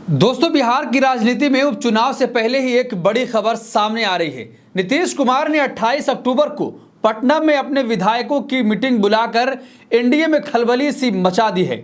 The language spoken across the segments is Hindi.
दोस्तों, बिहार की राजनीति में उपचुनाव से पहले ही एक बड़ी खबर सामने आ रही है। नीतीश कुमार ने 28 अक्टूबर को पटना में अपने विधायकों की मीटिंग बुलाकर एनडीए में खलबली सी मचा दी है।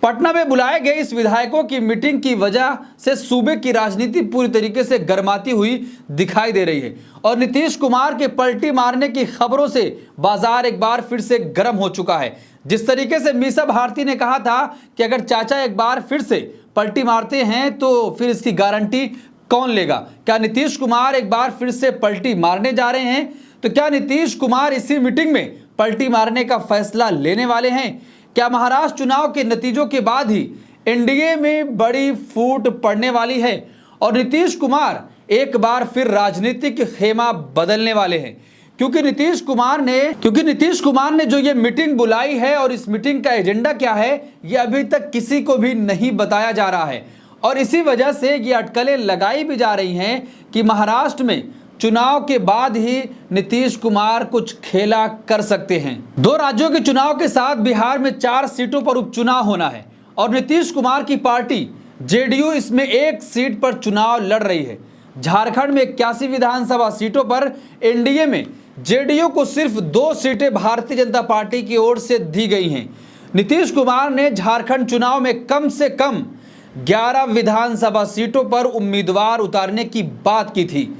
पटना में बुलाए गए इस विधायकों की मीटिंग की वजह से सूबे की राजनीति पूरी तरीके से गर्माती हुई दिखाई दे रही है और नीतीश कुमार के पलटी मारने की खबरों से बाजार एक बार फिर से गर्म हो चुका है। जिस तरीके से मीसा भारती ने कहा था कि अगर चाचा एक बार फिर से पलटी मारते हैं तो फिर इसकी गारंटी कौन लेगा। क्या नीतीश कुमार एक बार फिर से पलटी मारने जा रहे हैं? तो क्या नीतीश कुमार इसी मीटिंग में पलटी मारने का फैसला लेने वाले हैं? क्या महाराष्ट्र चुनाव के नतीजों के बाद ही एनडीए में बड़ी फूट पड़ने वाली है और नीतीश कुमार एक बार फिर राजनीतिक खेमा बदलने वाले हैं? क्योंकि नीतीश कुमार ने जो ये मीटिंग बुलाई है और इस मीटिंग का एजेंडा क्या है, ये अभी तक किसी को भी नहीं बताया जा रहा है और इसी वजह से ये अटकलें लगाई भी जा रही हैं कि महाराष्ट्र में चुनाव के बाद ही नीतीश कुमार कुछ खेला कर सकते हैं। 2 राज्यों के चुनाव के साथ बिहार में 4 सीटों पर उपचुनाव होना है और नीतीश कुमार की पार्टी जेडीयू इसमें 1 सीट पर चुनाव लड़ रही है। झारखंड में 81 विधानसभा सीटों पर एनडीए में जेडीयू को सिर्फ 2 सीटें भारतीय जनता पार्टी की ओर से दी गई हैं। नीतीश कुमार ने झारखंड चुनाव में कम से कम 11 विधानसभा सीटों पर उम्मीदवार उतारने की बात की थी,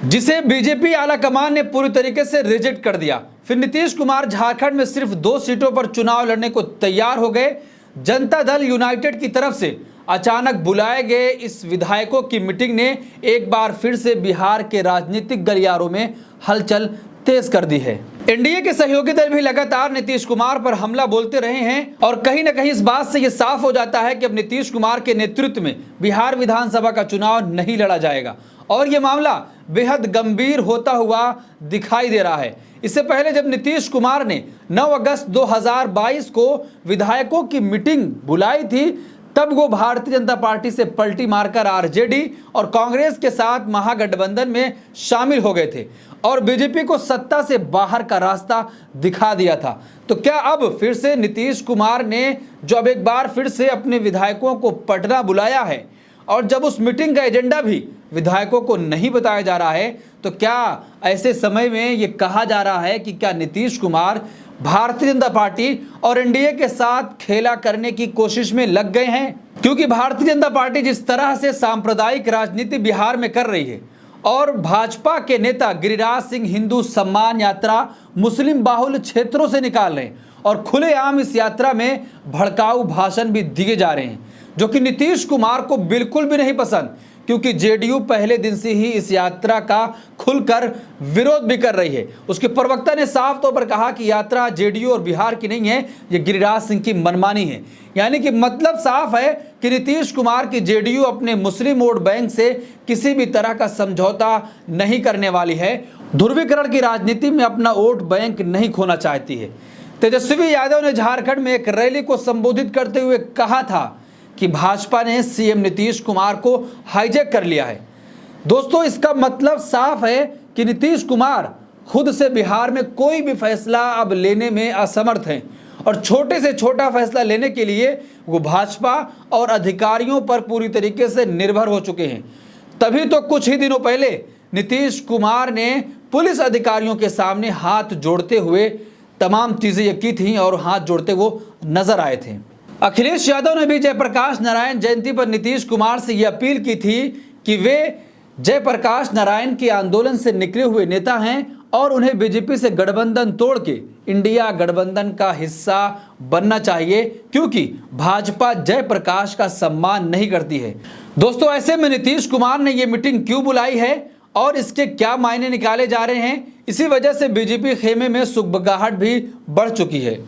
जिसे बीजेपी आलाकमान ने पूरी तरीके से रिजेक्ट कर दिया। फिर नीतीश कुमार झारखंड में सिर्फ 2 सीटों पर चुनाव लड़ने को तैयार हो गए। जनता दल यूनाइटेड की तरफ से अचानक बुलाए गए इस विधायकों की मीटिंग ने एक बार फिर से बिहार के राजनीतिक गलियारों में हलचल तेज कर दी है। एनडीए के सहयोगी दल भी लगातार नीतीश कुमार पर हमला बोलते रहे हैं और कहीं ना कहीं इस बात से यह साफ हो जाता है कि अब नीतीश कुमार के नेतृत्व में बिहार विधानसभा का चुनाव नहीं लड़ा जाएगा और यह मामला बेहद गंभीर होता हुआ दिखाई दे रहा है। इससे पहले जब नीतीश कुमार ने 9 अगस्त 2022 को विधायकों की मीटिंग बुलाई थी, तब वो भारतीय जनता पार्टी से पलटी मारकर आरजेडी और कांग्रेस के साथ महागठबंधन में शामिल हो गए थे और बीजेपी को सत्ता से बाहर का रास्ता दिखा दिया था। तो क्या अब फिर से नीतीश कुमार ने जो अब एक बार फिर से अपने विधायकों को पटना बुलाया है और जब उस मीटिंग का एजेंडा भी विधायकों को नहीं बताया जा रहा है, तो क्या ऐसे समय में ये कहा जा रहा है कि क्या नीतीश कुमार भारतीय जनता पार्टी और एनडीए के साथ खेला करने की कोशिश में लग गए हैं? क्योंकि भारतीय जनता पार्टी जिस तरह से सांप्रदायिक राजनीति बिहार में कर रही है और भाजपा के नेता गिरिराज सिंह हिंदू सम्मान यात्रा मुस्लिम बाहुल क्षेत्रों से निकाल रहे हैं और खुलेआम इस यात्रा में भड़काऊ भाषण भी दिए जा रहे हैं, जो कि नीतीश कुमार को बिल्कुल भी नहीं पसंद, क्योंकि जेडीयू पहले दिन से ही इस यात्रा का खुलकर विरोध भी कर रही है। उसके प्रवक्ता ने साफ तौर पर कहा कि यात्रा जेडीयू और बिहार की नहीं है, ये गिरिराज सिंह की मनमानी है। यानी कि मतलब साफ है कि नीतीश कुमार की जेडीयू अपने मुस्लिम वोट बैंक से किसी भी तरह का समझौता नहीं करने वाली है, ध्रुवीकरण की राजनीति में अपना वोट बैंक नहीं खोना चाहती है। तेजस्वी यादव ने झारखंड में एक रैली को संबोधित करते हुए कहा था कि भाजपा ने सीएम नीतीश कुमार को हाईजैक कर लिया है। दोस्तों, इसका मतलब साफ है कि नीतीश कुमार खुद से बिहार में कोई भी फैसला अब लेने में असमर्थ हैं और छोटे से छोटा फैसला लेने के लिए वो भाजपा और अधिकारियों पर पूरी तरीके से निर्भर हो चुके हैं। तभी तो कुछ ही दिनों पहले नीतीश कुमार ने पुलिस अधिकारियों के सामने हाथ जोड़ते हुए तमाम चीजें ये की थी और हाथ जोड़ते वो नजर आए थे। अखिलेश यादव ने भी जयप्रकाश नारायण जयंती पर नीतीश कुमार से यह अपील की थी कि वे जयप्रकाश नारायण के आंदोलन से निकले हुए नेता हैं और उन्हें बीजेपी से गठबंधन तोड़ के इंडिया गठबंधन का हिस्सा बनना चाहिए, क्योंकि भाजपा जयप्रकाश का सम्मान नहीं करती है। दोस्तों, ऐसे में नीतीश कुमार ने यह मीटिंग क्यों बुलाई है और इसके क्या मायने निकाले जा रहे हैं, इसी वजह से बीजेपी खेमे में सुगबगाहट भी बढ़ चुकी है।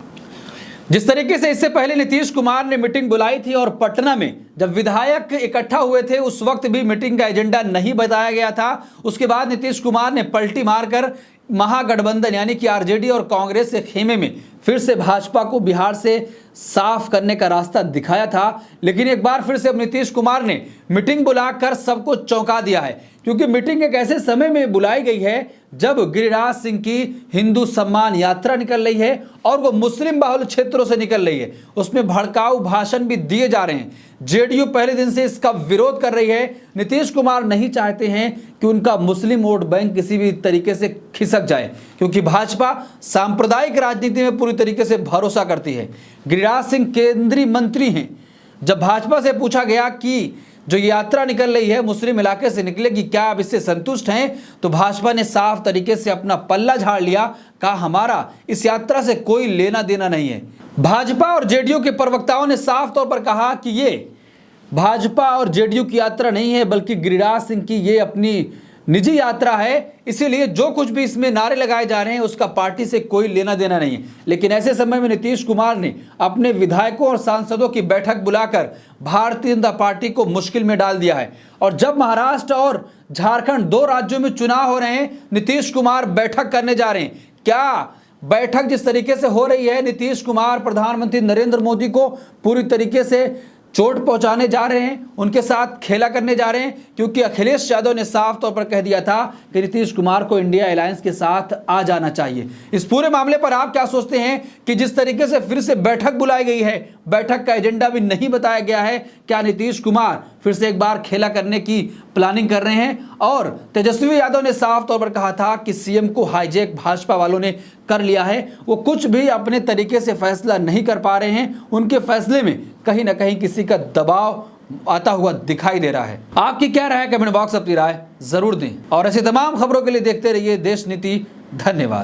जिस तरीके से इससे पहले नीतीश कुमार ने मीटिंग बुलाई थी और पटना में जब विधायक इकट्ठा हुए थे उस वक्त भी मीटिंग का एजेंडा नहीं बताया गया था। उसके बाद नीतीश कुमार ने पलटी मारकर महागठबंधन यानी कि आरजेडी और कांग्रेस के खेमे में फिर से भाजपा को बिहार से साफ करने का रास्ता दिखाया था, लेकिन एक बार फिर से अब नीतीश कुमार ने मीटिंग बुलाकर सबको चौंका दिया है, क्योंकि मीटिंग एक ऐसे समय में बुलाई गई है जब गिरिराज सिंह की हिंदू सम्मान यात्रा निकल रही है और वो मुस्लिम बाहुल क्षेत्रों से निकल रही है। उसमें भड़काऊ भाषण भी दिए जा रहे हैं। जेडीयू पहले दिन से इसका विरोध कर रही है। नीतीश कुमार नहीं चाहते हैं कि उनका मुस्लिम वोट बैंक किसी भी तरीके से खिसक जाए, क्योंकि भाजपा सांप्रदायिक राजनीति में पूरी तरीके से भरोसा करती है। गिरिराज सिंह केंद्रीय मंत्री हैं। जब भाजपा से पूछा गया कि जो यात्रा निकल रही है मुस्लिम इलाके से निकलेगी, क्या आप इससे संतुष्ट हैं, तो भाजपा ने साफ तरीके से अपना पल्ला झाड़ लिया। कहा हमारा इस यात्रा से कोई लेना देना नहीं है। भाजपा और जेडीयू के प्रवक्ताओं ने साफ तौर पर कहा कि ये भाजपा और जेडीयू की यात्रा नहीं है, बल्कि गिरिराज सिंह की ये अपनी निजी यात्रा है। इसीलिए जो कुछ भी इसमें नारे लगाए जा रहे हैं उसका पार्टी से कोई लेना देना नहीं है। लेकिन ऐसे समय में नीतीश कुमार ने अपने विधायकों और सांसदों की बैठक बुलाकर भारतीय जनता पार्टी को मुश्किल में डाल दिया है। और जब महाराष्ट्र और झारखंड 2 राज्यों में चुनाव हो रहे हैं, नीतीश कुमार बैठक करने जा रहे हैं। क्या बैठक जिस तरीके से हो रही है, नीतीश कुमार प्रधानमंत्री नरेंद्र मोदी को पूरी तरीके से चोट पहुंचाने जा रहे हैं, उनके साथ खेला करने जा रहे हैं, क्योंकि अखिलेश यादव ने साफ तौर पर कह दिया था कि नीतीश कुमार को इंडिया अलायंस के साथ आ जाना चाहिए। इस पूरे मामले पर आप क्या सोचते हैं कि जिस तरीके से फिर से बैठक बुलाई गई है, बैठक का एजेंडा भी नहीं बताया गया है, क्या नीतीश कुमार फिर से एक बार खेला करने की प्लानिंग कर रहे हैं? और तेजस्वी यादव ने साफ तौर पर कहा था कि सीएम को हाईजैक भाजपा वालों ने कर लिया है। वो कुछ भी अपने तरीके से फैसला नहीं कर पा रहे हैं। उनके फैसले में कहीं ना कहीं किसी का दबाव आता हुआ दिखाई दे रहा है। आपकी क्या राय है? कमेंट बॉक्स अपनी राय जरूर दें और ऐसी तमाम खबरों के लिए देखते रहिए देश नीति। धन्यवाद।